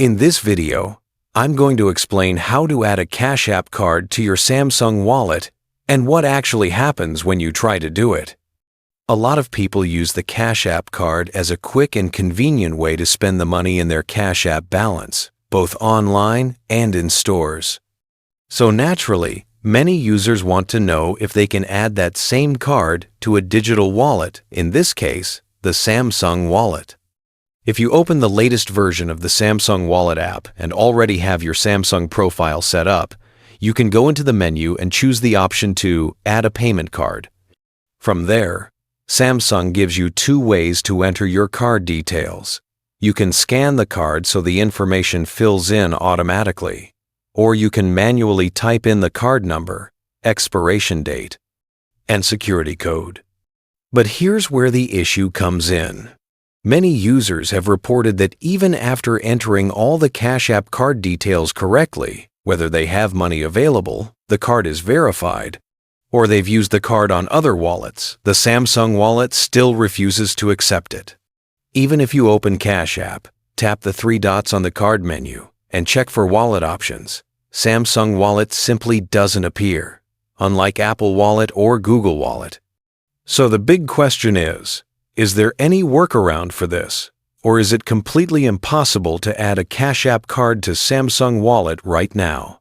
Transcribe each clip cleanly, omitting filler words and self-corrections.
In this video, I'm going to explain how to add a Cash App card to your Samsung Wallet and what actually happens when you try to do it. A lot of people use the Cash App card as a quick and convenient way to spend the money in their Cash App balance, both online and in stores. So naturally, many users want to know if they can add that same card to a digital wallet, in this case, the Samsung Wallet. If you open the latest version of the Samsung Wallet app and already have your Samsung profile set up, you can go into the menu and choose the option to Add a Payment Card. From there, Samsung gives you two ways to enter your card details. You can scan the card so the information fills in automatically, or you can manually type in the card number, expiration date, and security code. But here's where the issue comes in. Many users have reported that even after entering all the Cash App card details correctly, whether they have money available, the card is verified, or they've used the card on other wallets, the Samsung Wallet still refuses to accept it. Even if you open Cash App, tap the three dots on the card menu, and check for wallet options, Samsung Wallet simply doesn't appear, unlike Apple Wallet or Google Wallet. So the big question is there any workaround for this, or is it completely impossible to add a Cash App card to Samsung Wallet right now?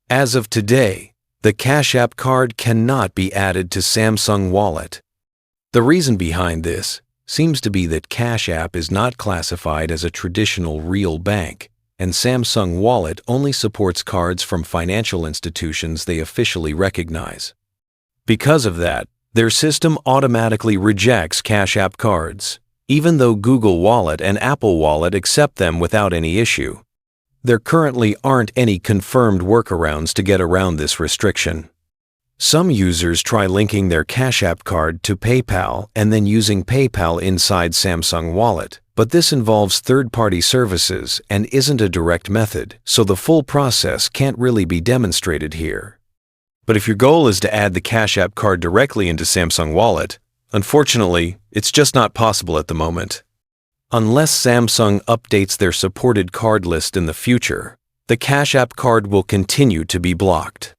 As of today, the Cash App card cannot be added to Samsung Wallet. The reason behind this seems to be that Cash App is not classified as a traditional real bank, and Samsung Wallet only supports cards from financial institutions they officially recognize. Because of that, their system automatically rejects Cash App cards, even though Google Wallet and Apple Wallet accept them without any issue. There currently aren't any confirmed workarounds to get around this restriction. Some users try linking their Cash App card to PayPal and then using PayPal inside Samsung Wallet, but this involves third-party services and isn't a direct method, so the full process can't really be demonstrated here. But if your goal is to add the Cash App card directly into Samsung Wallet, unfortunately, it's just not possible at the moment. Unless Samsung updates their supported card list in the future, the Cash App card will continue to be blocked.